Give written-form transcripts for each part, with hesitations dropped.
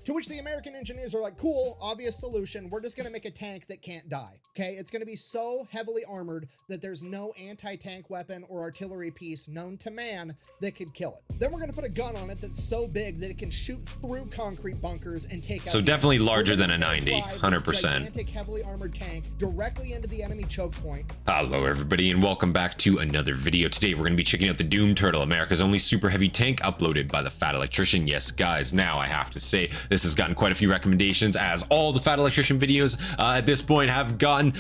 To which the American engineers are like, cool, obvious solution. We're just gonna make a tank that can't die, okay? It's gonna be so heavily armored that there's no anti-tank weapon or artillery piece known to man that could kill it. Then we're gonna put a gun on it that's so big that it can shoot through concrete bunkers and take out. So definitely larger than a 90, 100%. Gigantic, heavily armored tank directly into the enemy choke point. Hello everybody and welcome back to another video. Today we're going to be checking out the Doom Turtle, America's only super heavy tank, uploaded by the Fat Electrician. Yes guys, now I have to say this has gotten quite a few recommendations, as all the Fat Electrician videos at this point have gotten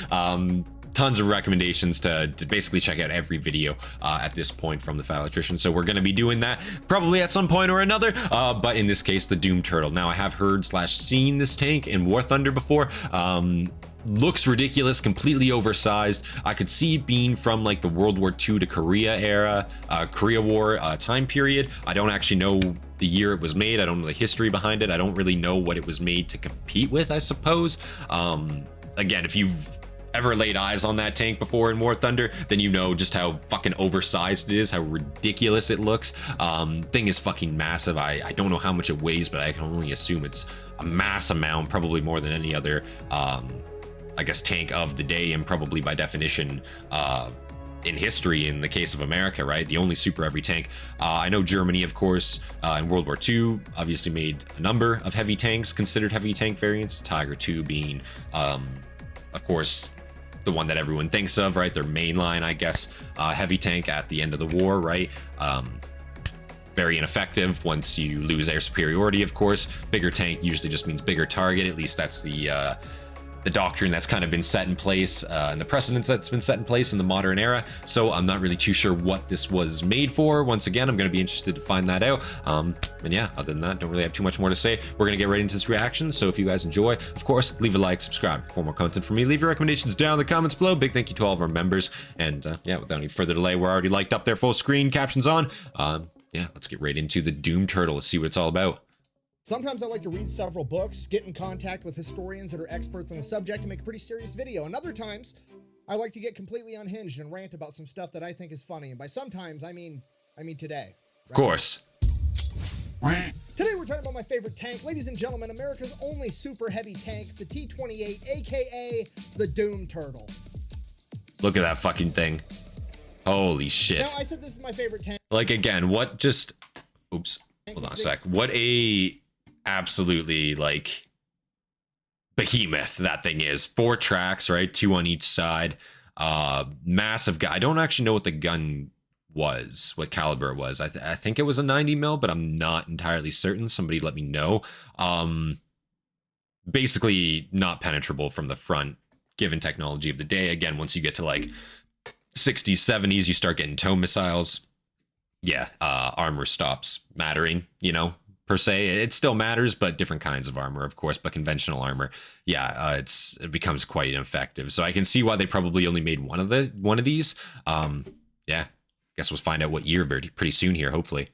tons of recommendations to basically check out every video at this point from the Fat Electrician. So we're going to be doing that probably at some point or another, but in this case the Doom Turtle. Now I have heard / seen this tank in War Thunder before. Looks ridiculous, completely oversized. I could see it being from like the World War II to Korea era, Korea War time period. I don't actually know the year it was made. I don't know the history behind it. I don't really know what it was made to compete with, I suppose. Again, if you've ever laid eyes on that tank before in War Thunder, then you know just how fucking oversized it is, how ridiculous it looks. Thing is fucking massive. I don't know how much it weighs, but I can only assume it's a mass amount, probably more than any other I guess tank of the day, and probably by definition in history in the case of America, right? The only super heavy tank. I know Germany, of course, in World War II obviously made a number of heavy tanks, considered heavy tank variants, Tiger II being of course the one that everyone thinks of, right? Their mainline, I guess, heavy tank at the end of the war, right? Very ineffective once you lose air superiority, of course. Bigger tank usually just means bigger target. At least that's the doctrine that's kind of been set in place, and the precedence that's been set in place in the modern era. So I'm not really too sure what this was made for. Once again, I'm going to be interested to find that out. And yeah, other than that, don't really have too much more to say. We're going to get right into this reaction. So if you guys enjoy, of course, leave a like, subscribe for more content from me. Leave your recommendations down in the comments below. Big thank you to all of our members. And yeah, without any further delay, we're already liked up there, full screen, captions on. Yeah, let's get right into the Doom Turtle. Let's see what it's all about. Sometimes I like to read several books, get in contact with historians that are experts on the subject, and make a pretty serious video. And other times, I like to get completely unhinged and rant about some stuff that I think is funny. And by sometimes, I mean today. Right? Of course. Today we're talking about my favorite tank. Ladies and gentlemen, America's only super heavy tank, the T-28, aka the Doom Turtle. Look at that fucking thing. Holy shit. Now, I said this is my favorite tank. Like, again, what just... Oops. Hold on a sec. What a... absolutely like behemoth that thing is. 4 tracks, right? 2 on each side. Massive guy. I don't actually know what the gun was, what caliber it was. I think it was a 90 mil, but I'm not entirely certain. Somebody let me know. Basically not penetrable from the front, given technology of the day. Again, once you get to like 60s, 70s, you start getting tow missiles. Yeah, armor stops mattering, you know, per se. It still matters, but different kinds of armor, of course. But conventional armor, yeah, it becomes quite ineffective. So I can see why they probably only made one of these. Yeah, guess we'll find out what year pretty soon here, hopefully.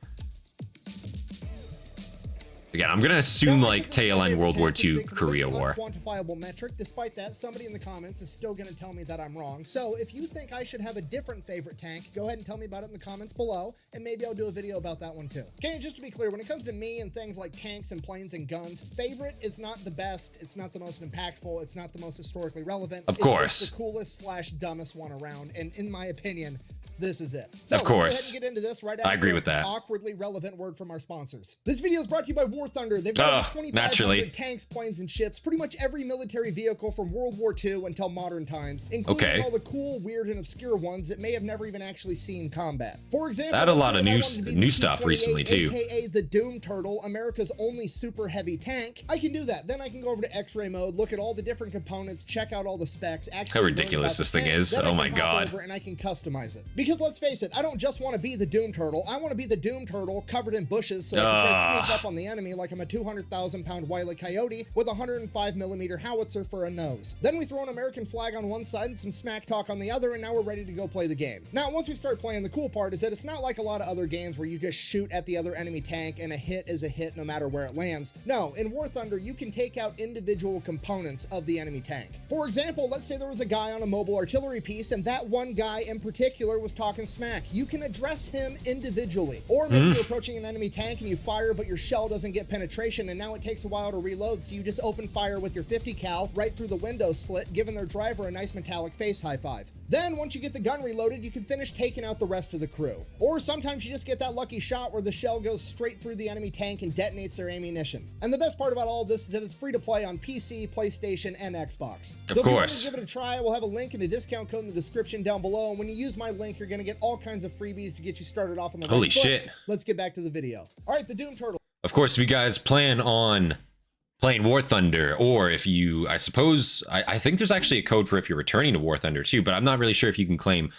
Again, I'm gonna assume like tail end World War II, Korea War. Quantifiable metric. Despite that, somebody in the comments is still gonna tell me that I'm wrong. So if you think I should have a different favorite tank, go ahead and tell me about it in the comments below, and maybe I'll do a video about that one too. Okay, and just to be clear, when it comes to me and things like tanks and planes and guns, favorite is not the best, it's not the most impactful, it's not the most historically relevant. Of course. It's just the coolest / dumbest one around, and in my opinion, this is it. So of course. Let's go ahead and get into this right after I agree with that. Awkwardly relevant word from our sponsors. This video is brought to you by War Thunder. They've got 2,500 tanks, planes, and ships, pretty much every military vehicle from World War II until modern times, including all the cool, weird, and obscure ones that may have never even actually seen combat. For example, I had a lot of new stuff recently too. AKA the Doom Turtle, America's only super heavy tank. I can do that. Then I can go over to X-ray mode, look at all the different components, check out all the specs. Actually, how ridiculous this thing is! Oh my god! And I can customize it. Because let's face it, I don't just want to be the Doom Turtle. I want to be the Doom Turtle covered in bushes so I can try to sneak up on the enemy like I'm a 200,000-pound Wile E. Coyote with a 105mm howitzer for a nose. Then we throw an American flag on one side and some smack talk on the other, and now we're ready to go play the game. Now, once we start playing, the cool part is that it's not like a lot of other games where you just shoot at the other enemy tank and a hit is a hit no matter where it lands. No, in War Thunder, you can take out individual components of the enemy tank. For example, let's say there was a guy on a mobile artillery piece, and that one guy in particular was German's talking smack. You can address him individually. Or maybe you're approaching an enemy tank and you fire, but your shell doesn't get penetration, and now it takes a while to reload, so you just open fire with your 50 cal right through the window slit, giving their driver a nice metallic face high five. Then, once you get the gun reloaded, you can finish taking out the rest of the crew. Or sometimes you just get that lucky shot where the shell goes straight through the enemy tank and detonates their ammunition. And the best part about all of this is that it's free to play on PC, PlayStation, and Xbox. So if you want to give it a try, we'll have a link and a discount code in the description down below. And when you use my link, you're going to get all kinds of freebies to get you started off on the right foot. Holy shit. Let's get back to the video. All right, the Doom Turtle. Of course, if you guys plan on playing War Thunder, or if you, I suppose, I think there's actually a code for if you're returning to War Thunder too, but I'm not really sure if you can claim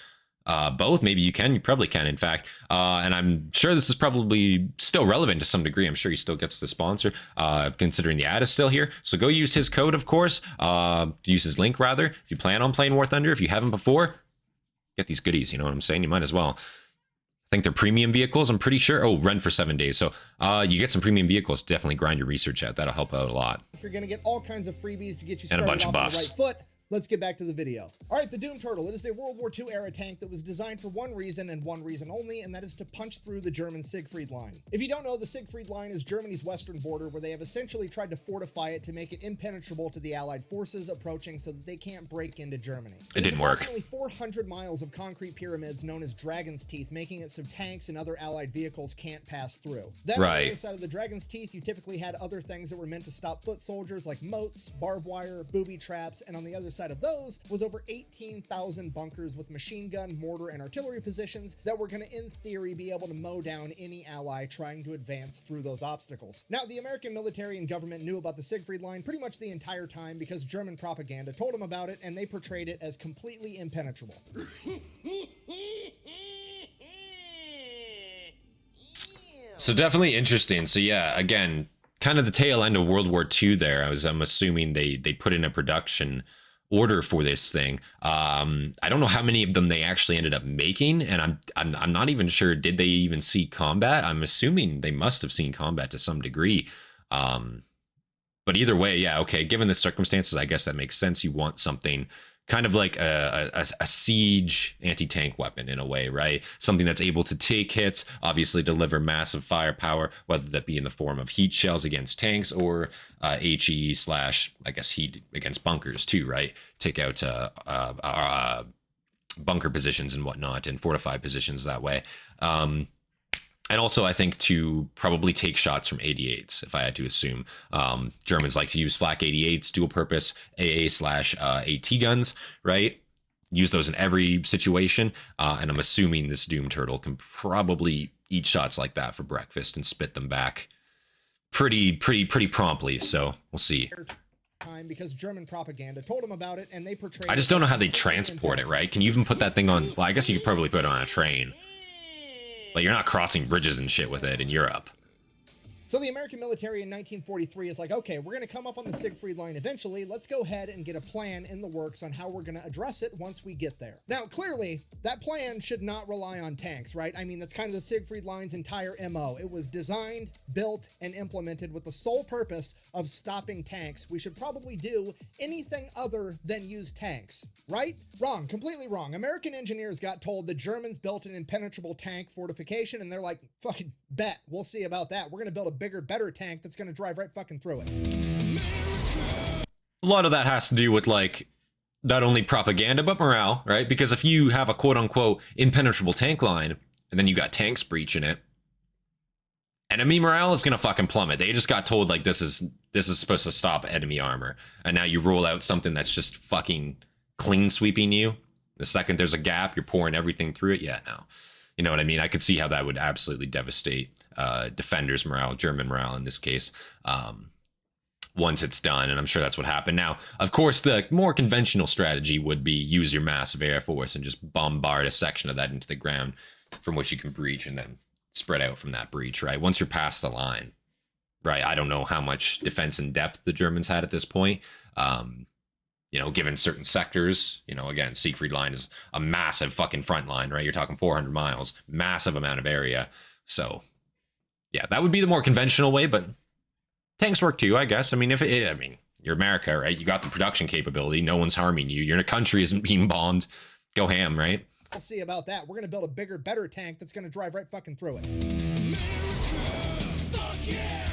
both. Maybe you can, you probably can, in fact. And I'm sure this is probably still relevant to some degree. I'm sure he still gets the sponsor, considering the ad is still here. So go use his code, of course, use his link rather. If you plan on playing War Thunder, if you haven't before, get these goodies, you know what I'm saying? You might as well. I think they're premium vehicles, I'm pretty sure. Oh, run for 7 days. So you get some premium vehicles, definitely grind your research out. That'll help out a lot. You're going to get all kinds of freebies to get you started and a bunch off of buffs. on the right foot. Let's get back to the video. All right, the Doom Turtle. It is a World War II era tank that was designed for one reason and one reason only, and that is to punch through the German Siegfried Line. If you don't know, the Siegfried Line is Germany's western border, where they have essentially tried to fortify it to make it impenetrable to the Allied forces approaching so that they can't break into Germany. It didn't work. Approximately 400 miles of concrete pyramids known as Dragon's Teeth, making it so tanks and other Allied vehicles can't pass through. Then on the other side of the Dragon's Teeth, you typically had other things that were meant to stop foot soldiers like moats, barbed wire, booby traps, and on the other side of those was over 18,000 bunkers with machine gun, mortar, and artillery positions that were going to, in theory, be able to mow down any ally trying to advance through those obstacles. Now, the American military and government knew about the Siegfried Line pretty much the entire time because German propaganda told them about it, and they portrayed it as completely impenetrable. So definitely interesting. So yeah, again, kind of the tail end of World War II there. I'm assuming they put in a production order for this thing. I don't know how many of them they actually ended up making, and I'm not even sure, did they even see combat? I'm assuming they must have seen combat to some degree. But either way, yeah, okay, given the circumstances, I guess that makes sense. You want something kind of like a siege anti-tank weapon in a way, right? Something that's able to take hits, obviously deliver massive firepower, whether that be in the form of heat shells against tanks or HE / I guess heat against bunkers too, right? Take out bunker positions and whatnot, and fortified positions that way. And also, I think to probably take shots from 88s, if I had to assume. Germans like to use flak 88s, dual purpose AA/AT guns, right? Use those in every situation. And I'm assuming this Doom Turtle can probably eat shots like that for breakfast and spit them back pretty promptly. So we'll see. Because German propaganda told them about it, and they portrayed. I just don't know how they transport it, right? Can you even put that thing on? Well, I guess you could probably put it on a train. Like, you're not crossing bridges and shit with it in Europe. So the American military in 1943 is like, okay, we're going to come up on the Siegfried Line eventually. Let's go ahead and get a plan in the works on how we're going to address it once we get there. Now, clearly, that plan should not rely on tanks, right? I mean, that's kind of the Siegfried Line's entire MO. It was designed, built, and implemented with the sole purpose of stopping tanks. We should probably do anything other than use tanks, right? Wrong, completely wrong. American engineers got told the Germans built an impenetrable tank fortification, and they're like, fucking bet, we'll see about that. We're going to build a bigger, better tank that's going to drive right fucking through it. A lot of that has to do with, like, not only propaganda, but morale, right? Because if you have a quote-unquote impenetrable tank line, and then you got tanks breaching it, enemy morale is going to fucking plummet. They just got told, like, this is supposed to stop enemy armor. And now you roll out something that's just fucking clean sweeping you. The second there's a gap, you're pouring everything through it. Yeah, no. You know what I mean? I could see how that would absolutely devastate defenders' morale, German morale in this case, once it's done. And I'm sure that's what happened. Now, of course, the more conventional strategy would be use your massive air force and just bombard a section of that into the ground from which you can breach and then spread out from that breach, right? Once you're past the line, right? I don't know how much defense in depth the Germans had at this point. You know, given certain sectors, you know, again, Siegfried Line is a massive fucking front line, right? You're talking 400 miles, massive amount of area. So, yeah, that would be the more conventional way, but tanks work too, I guess. I mean, you're America, right? You got the production capability. No one's harming you. Your country isn't being bombed. Go ham, right? We'll see about that. We're going to build a bigger, better tank that's going to drive right fucking through it.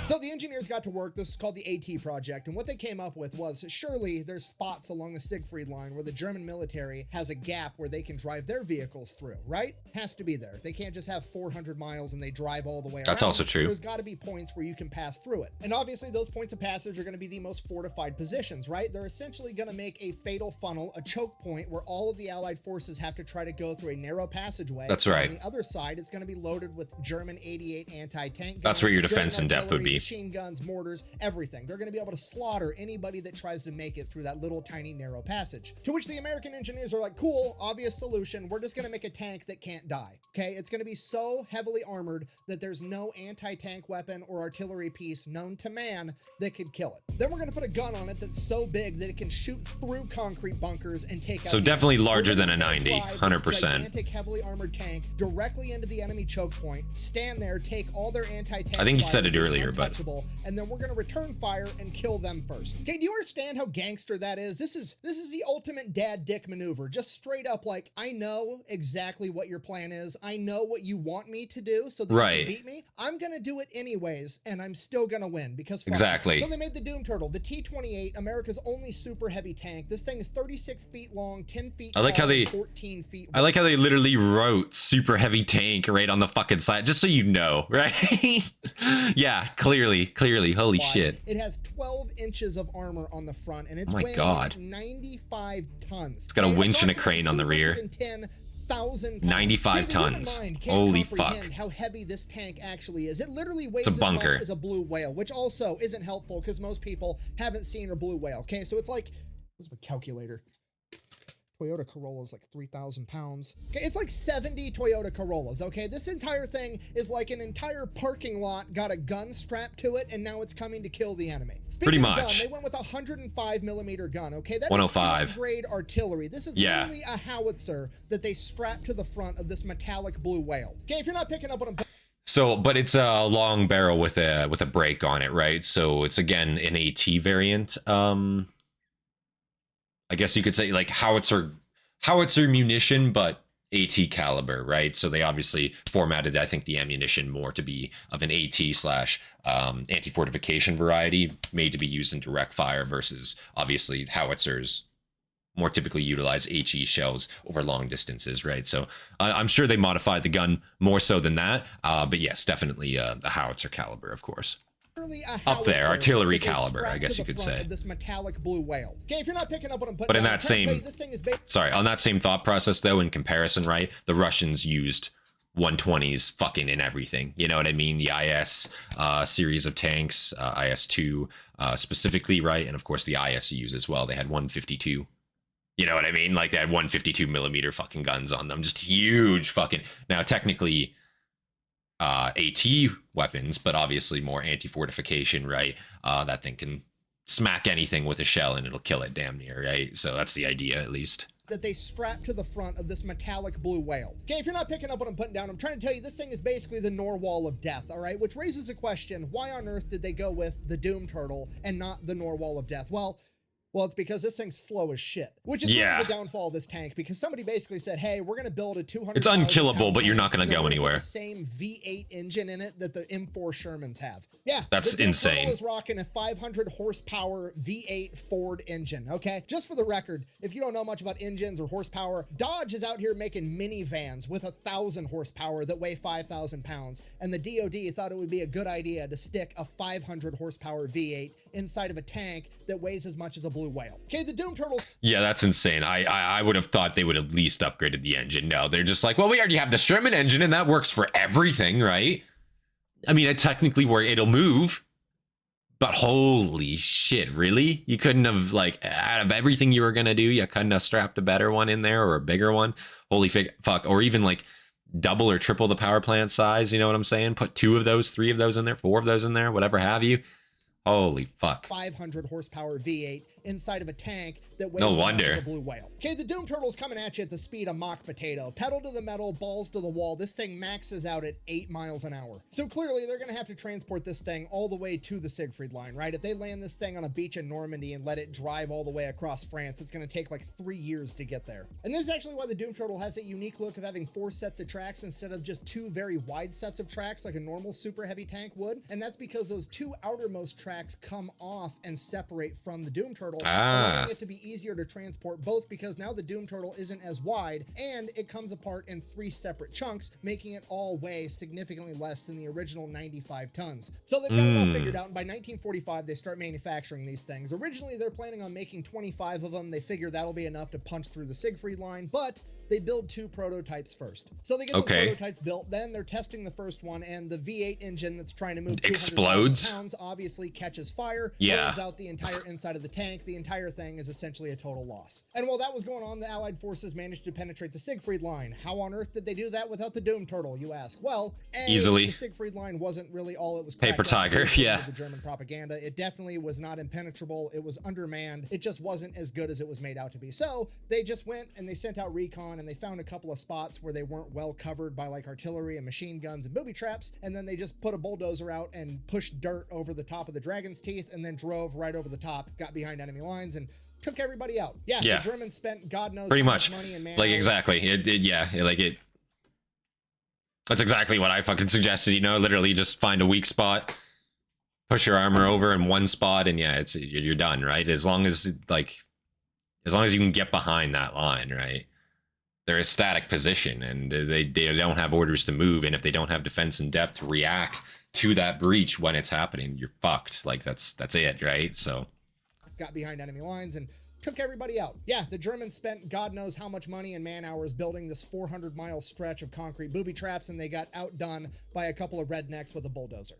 So the engineers got to work. This is called the AT project, and what they came up with was, surely there's spots along the Siegfried line where the German military has a gap where they can drive their vehicles through, right? Has to be there. They can't just have 400 miles and they drive all the way around. That's also true. There's got to be points where you can pass through it. And obviously those points of passage are going to be the most fortified positions, right? They're essentially going to make a fatal funnel, a choke point where all of the Allied forces have to try to go through a narrow passageway. That's right. On the other side, it's going to be loaded with German 88 anti-tank guns. That's where your defense in depth would be. Machine guns, mortars, everything. They're going to be able to slaughter anybody that tries to make it through that little tiny narrow passage. To which the American engineers are like, cool, obvious solution. We're just going to make a tank that can't die. Okay, it's going to be so heavily armored that there's no anti-tank weapon or artillery piece known to man that could kill it. Then we're going to put a gun on it that's so big that it can shoot through concrete bunkers and take out. So definitely larger than a 90, 100%. Gigantic, heavily armored tank directly into the enemy choke point. Stand there, take all their anti-tank. I think you said it earlier, but and then we're going to return fire and kill them first. Okay, do you understand how gangster that is? This is the ultimate dad dick maneuver. Just straight up, like, I know exactly what your plan is. I know what you want me to do so that you can beat me. I'm going to do it anyways, and I'm still going to win because exactly. So they made the Doom Turtle, the T-28, America's only super heavy tank. This thing is 36 feet long, 10 feet tall, 14 feet wide. I like how they literally wrote super heavy tank right on the fucking side, just so you know, right? Yeah, clearly. Holy shit. It has 12 inches of armor on the front, and it's weighing 95 tons. It's got a winch and a crane on the rear. 95 tons. Holy fuck. How heavy this tank actually is. It literally weighs as much as a blue whale, which also isn't helpful because most people haven't seen a blue whale. Okay, so it's like, where's my calculator? Toyota Corolla is like 3,000 pounds. Okay, it's like 70 Toyota Corollas, okay? This entire thing is like an entire parking lot got a gun strapped to it, and now it's coming to kill the enemy. Speaking of gun, they went with a 105 millimeter gun, okay? That 105. Is grade artillery. This is literally a howitzer that they strapped to the front of this metallic blue whale. Okay, if you're not picking up what I'm... So, but it's a long barrel with a break on it, right? So it's, again, an AT variant. I guess you could say like howitzer munition, but AT caliber, right? So they obviously formatted, I think, the ammunition more to be of an AT / anti-fortification variety, made to be used in direct fire versus obviously howitzers more typically utilize HE shells over long distances, right? So I'm sure they modified the gun more so than that, but yes, definitely a howitzer caliber, of course. Up there, artillery caliber, I guess you could say. This metallic blue whale. Okay, if you're not picking up what I'm putting but in that same, on that same thought process though, in comparison, right? The Russians used 120s fucking in everything. You know what I mean? The IS series of tanks, IS-2 specifically, right? And of course the ISUs as well. They had 152. You know what I mean? Like they had 152 millimeter fucking guns on them. Just huge fucking. Now technically AT weapons, but obviously more anti-fortification, right? That thing can smack anything with a shell and it'll kill it damn near, right? So that's the idea, at least. That they strap to the front of this metallic blue whale. Okay, if you're not picking up what I'm putting down, I'm trying to tell you this thing is basically the Narwhal of death, all right? Which raises a question, why on earth did they go with the Doom Turtle and not the Narwhal of death? Well, it's because this thing's slow as shit, which is really the downfall of this tank, because somebody basically said, hey, we're going to build a 200. It's unkillable, but you're not going to go anywhere. The same V8 engine in it that the M4 Shermans have. Yeah. That's insane. The is rocking a 500 horsepower V8 Ford engine, okay? Just for the record, if you don't know much about engines or horsepower, Dodge is out here making minivans with 1,000 horsepower that weigh 5,000 pounds, and the DOD thought it would be a good idea to stick a 500 horsepower V8 inside of a tank that weighs as much as a blue whale. Okay, the Doom Turtle. Yeah, that's insane. I would have thought they would at least upgraded the engine. No, they're just like, well, we already have the Sherman engine and that works for everything, right? I mean, it technically it'll move, but holy shit, really? You couldn't have, like, out of everything you were gonna do, you couldn't have strapped a better one in there or a bigger one? Holy fuck, or even like double or triple the power plant size, you know what I'm saying? Put 2 of those, 3 of those in there, 4 of those in there, whatever have you. Holy fuck. 500 horsepower V8 inside of a tank that weighs No as much wonder. as a blue whale. Okay, the Doom Turtle's coming at you at the speed of mock potato. Pedal to the metal, balls to the wall. This thing maxes out at 8 miles an hour. So clearly they're gonna have to transport this thing all the way to the Siegfried Line, right? If they land this thing on a beach in Normandy and let it drive all the way across France, it's gonna take like 3 years to get there. And this is actually why the Doom Turtle has a unique look of having 4 sets of tracks instead of just 2 very wide sets of tracks like a normal super heavy tank would. And that's because those 2 outermost tracks come off and separate from the Doom Turtle, allowing it to be easier to transport both, because now the Doom Turtle isn't as wide and it comes apart in 3 separate chunks, making it all weigh significantly less than the original 95 tons. So they've got it all figured out, and by 1945 they start manufacturing these things. Originally they're planning on making 25 of them. They figure that'll be enough to punch through the Siegfried Line, but they build 2 prototypes first. So they get those prototypes built, then they're testing the first one, and the V8 engine that's trying to move explodes. pounds obviously catches fire, blows out the entire inside of the tank. The entire thing is essentially a total loss. And while that was going on, the Allied forces managed to penetrate the Siegfried Line. How on earth did they do that without the Doom Turtle, you ask? Well, easily. The Siegfried Line wasn't really all it was. Paper tiger, yeah. The German propaganda. It definitely was not impenetrable. It was undermanned. It just wasn't as good as it was made out to be. So they just went and they sent out recon, and they found a couple of spots where they weren't well covered by like artillery and machine guns and booby traps, and then they just put a bulldozer out and pushed dirt over the top of the Dragon's Teeth, and then drove right over the top, got behind enemy lines, and took everybody out. Yeah, the Germans spent God knows pretty how much money and man. Like exactly. That's exactly what I fucking suggested, you know, literally just find a weak spot, push your armor over in one spot, and yeah, you're done, right? As long as you can get behind that line, right? They're a static position, and they don't have orders to move, and if they don't have defense in depth to react to that breach when it's happening, you're fucked. Like that's it, right? So got behind enemy lines and took everybody out. Yeah, the Germans spent God knows how much money and man hours building this 400-mile stretch of concrete booby traps, and they got outdone by a couple of rednecks with a bulldozer.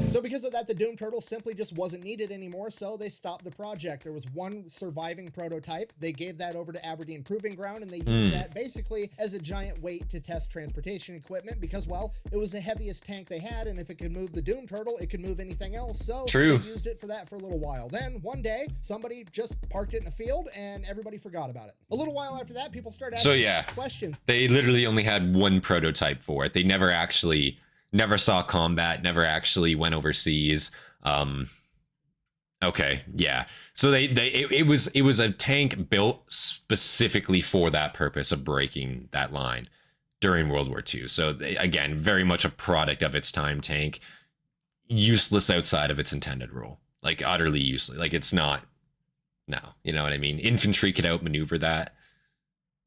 So because of that, the Doom Turtle simply just wasn't needed anymore, so they stopped the project. There was one surviving prototype. They gave that over to Aberdeen Proving Ground, and they used that basically as a giant weight to test transportation equipment because, well, it was the heaviest tank they had, and if it could move the Doom Turtle, it could move anything else. So they used it for that for a little while. Then, one day, somebody just parked it in a field, and everybody forgot about it. A little while after that, people started asking questions. They literally only had one prototype for it. They never saw combat, never actually went overseas. Okay, yeah. So it was a tank built specifically for that purpose of breaking that line during World War II. So again, very much a product of its time tank, useless outside of its intended role, like utterly useless. Like it's not. No, you know what I mean? Infantry could outmaneuver that.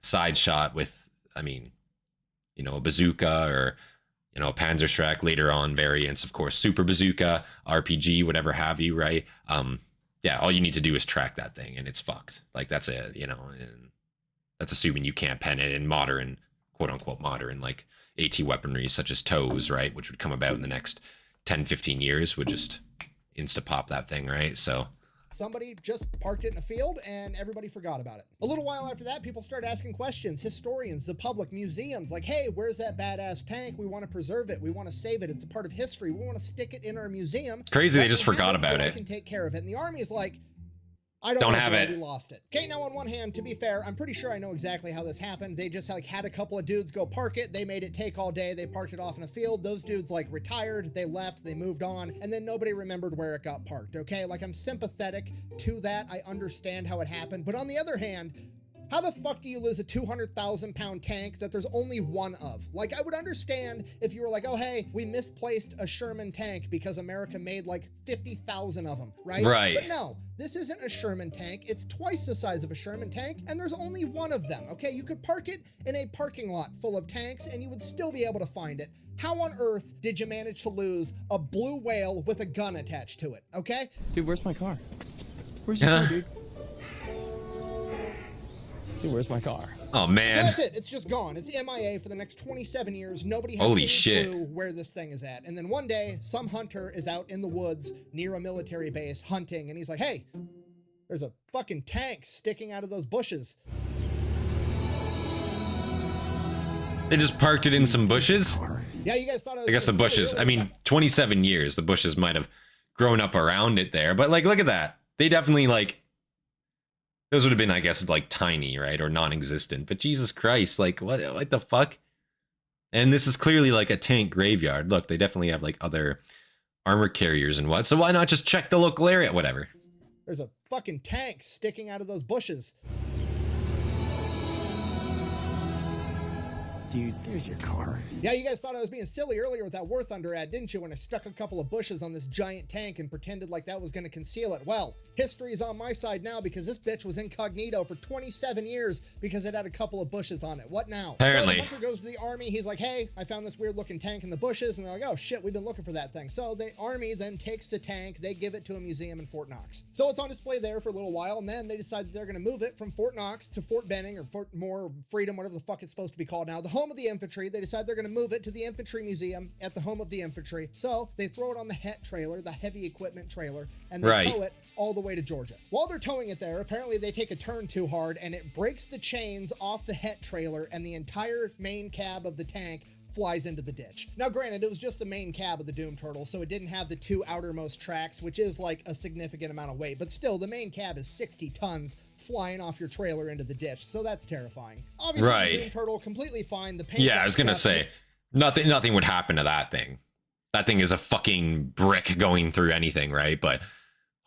Side shot with, I mean, you know, a bazooka or, you know, a Panzerschreck, later on variants, of course, super bazooka, RPG, whatever have you, right? Yeah, all you need to do is track that thing and it's fucked. Like that's it, you know, and that's assuming you can't pen it in modern, quote unquote modern, like AT weaponry such as TOWs, right? Which would come about in the next 10, 15 years, would just insta-pop that thing, right? So somebody just parked it in a field and everybody forgot about it. A little while after that, people started asking questions. Historians, the public, museums, like, hey, where's that badass tank? We want to preserve it. We want to save it. It's a part of history. We want to stick it in our museum. Crazy, they just forgot about it. We can take care of it. And the army is like, I don't have it. We lost it. Okay, now on one hand, to be fair, I'm pretty sure I know exactly how this happened. They just like had a couple of dudes go park it. They made it take all day. They parked it off in a field. Those dudes like retired. They left. They moved on. And then nobody remembered where it got parked. Okay, like I'm sympathetic to that. I understand how it happened. But on the other hand, how the fuck do you lose a 200,000-pound tank that there's only one of? Like, I would understand if you were like, oh, hey, we misplaced a Sherman tank because America made like 50,000 of them, right? Right. But no, this isn't a Sherman tank. It's twice the size of a Sherman tank, and there's only one of them, okay? You could park it in a parking lot full of tanks, and you would still be able to find it. How on earth did you manage to lose a blue whale with a gun attached to it, okay? Dude, where's my car? Where's your car, dude? Dude, where's my car? Oh man. So that's it. It's just gone. It's MIA for the next 27 years. Nobody has any clue where this thing is at. And then one day, some hunter is out in the woods near a military base hunting, and he's like, hey, there's a fucking tank sticking out of those bushes. They just parked it in some bushes? Yeah, you guys thought it was... I guess the bushes. I mean, 27 years. The bushes might have grown up around it there. But like, look at that. They definitely like, those would have been, I guess, like tiny, right? Or non-existent. But Jesus Christ, like what the fuck? And this is clearly like a tank graveyard. Look, they definitely have like other armor carriers and what. So why not just check the local area? Whatever. There's a fucking tank sticking out of those bushes. Dude, there's your car. Yeah, you guys thought I was being silly earlier with that War Thunder ad, didn't you? When I stuck a couple of bushes on this giant tank and pretended like that was going to conceal it. Well, history is on my side now because this bitch was incognito for 27 years because it had a couple of bushes on it. What now? Apparently. So the hunter goes to the army. He's like, hey, I found this weird looking tank in the bushes. And they're like, oh shit, we've been looking for that thing. So the army then takes the tank. They give it to a museum in Fort Knox. So it's on display there for a little while. And then they decide that they're going to move it from Fort Knox to Fort Benning or Fort Moore, Freedom, whatever the fuck it's supposed to be called now. The home of the infantry. They decide they're going to move it to the infantry museum at the home of the infantry. So they throw it on the HET trailer, the heavy equipment trailer, and they tow it all the way to Georgia. While they're towing it there, apparently they take a turn too hard and it breaks the chains off the HET trailer and the entire main cab of the tank flies into the ditch. Now granted, it was just the main cab of the Doom Turtle, so it didn't have the two outermost tracks, which is like a significant amount of weight, but still the main cab is 60 tons flying off your trailer into the ditch, so that's terrifying. Obviously the Doom Turtle completely fine. The paint, yeah, I was gonna say nothing would happen to that thing. That thing is a fucking brick going through anything, right? But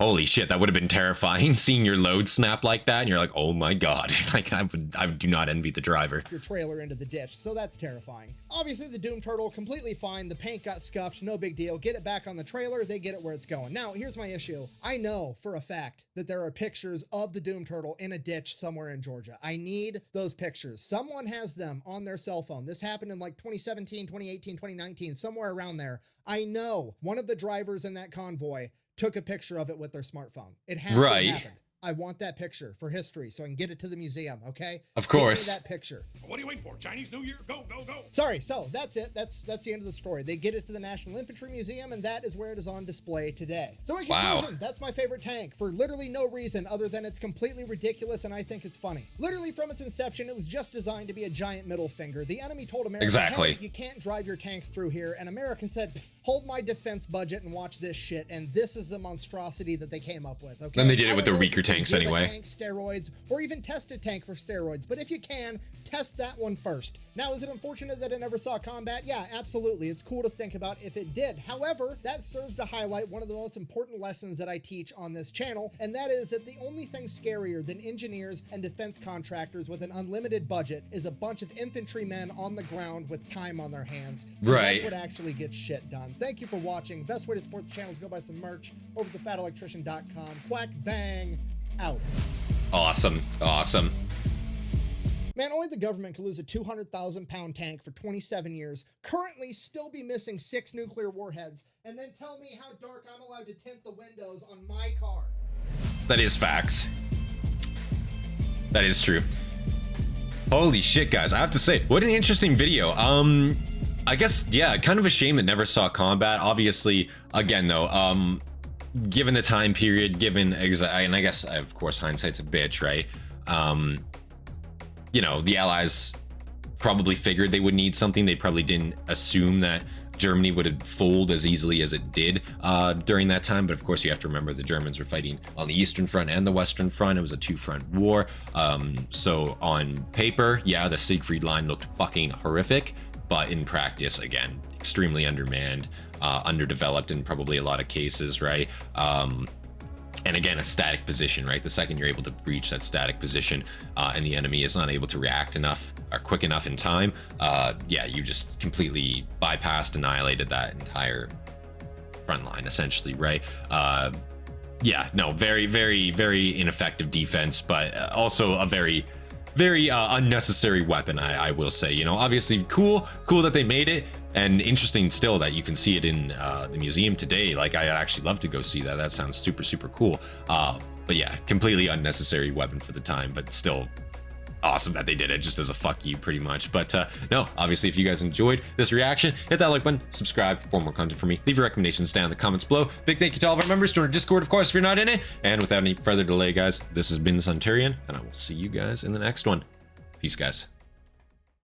holy shit, that would have been terrifying, seeing your load snap like that, and you're like, oh my god. Like, I do not envy the driver. Your trailer into the ditch, so that's terrifying. Obviously, the Doom Turtle, completely fine. The paint got scuffed, no big deal. Get it back on the trailer, they get it where it's going. Now, here's my issue. I know for a fact that there are pictures of the Doom Turtle in a ditch somewhere in Georgia. I need those pictures. Someone has them on their cell phone. This happened in like 2017, 2018, 2019, somewhere around there. I know one of the drivers in that convoy took a picture of it with their smartphone. It has to have happened. I want that picture for history so I can get it to the museum, okay? Of course. Give me that picture. What are you waiting for? Chinese New Year? Go, go, go. Sorry, so that's it. That's the end of the story. They get it to the National Infantry Museum, and that is where it is on display today. So in conclusion, that's my favorite tank for literally no reason other than it's completely ridiculous and I think it's funny. Literally from its inception, it was just designed to be a giant middle finger. The enemy told America, hey, you can't drive your tanks through here, and America said, hold my defense budget and watch this shit, and this is the monstrosity that they came up with, okay? Then they did it with the weaker tanks anyway. Tank steroids, or even test a tank for steroids, but if you can, test that one first. Now, is it unfortunate that it never saw combat? Yeah, absolutely. It's cool to think about if it did. However, that serves to highlight one of the most important lessons that I teach on this channel, and that is that the only thing scarier than engineers and defense contractors with an unlimited budget is a bunch of infantrymen on the ground with time on their hands. Right. That's what actually gets shit done. Thank you for watching. Best way to support the channel is go buy some merch over at thefatelectrician.com. Quack, bang, out. Awesome. Awesome. Man, only the government could lose a 200,000-pound tank for 27 years, currently still be missing 6 nuclear warheads, and then tell me how dark I'm allowed to tint the windows on my car. That is facts. That is true. Holy shit, guys. I have to say, what an interesting video. I guess, yeah, kind of a shame it never saw combat. Obviously, again, though, given the time period, and I guess, of course, hindsight's a bitch, right? You know, the Allies probably figured they would need something. They probably didn't assume that Germany would fold as easily as it did during that time. But of course, you have to remember the Germans were fighting on the Eastern Front and the Western Front. It was a 2-front war. So on paper, yeah, the Siegfried Line looked fucking horrific. But in practice, again, extremely undermanned, underdeveloped in probably a lot of cases, right? And again, a static position, right? The second you're able to breach that static position and the enemy is not able to react enough or quick enough in time, yeah, you just completely bypassed, annihilated that entire front line, essentially, right? Yeah, no, very, very, very ineffective defense, but also a very unnecessary weapon, I will say. You know, obviously cool that they made it, and interesting still that you can see it in the museum today. Like, I'd actually love to go see that. That sounds super cool. But yeah, completely unnecessary weapon for the time, but still awesome that they did it, just as a fuck you, pretty much. But no, obviously, if you guys enjoyed this reaction, hit that like button, subscribe for more content from me, leave your recommendations down in the comments below. Big thank you to all of our members, to our Discord, of course, if you're not in it. And without any further delay, guys, this has been Centurion, and I will see you guys in the next one. Peace, guys.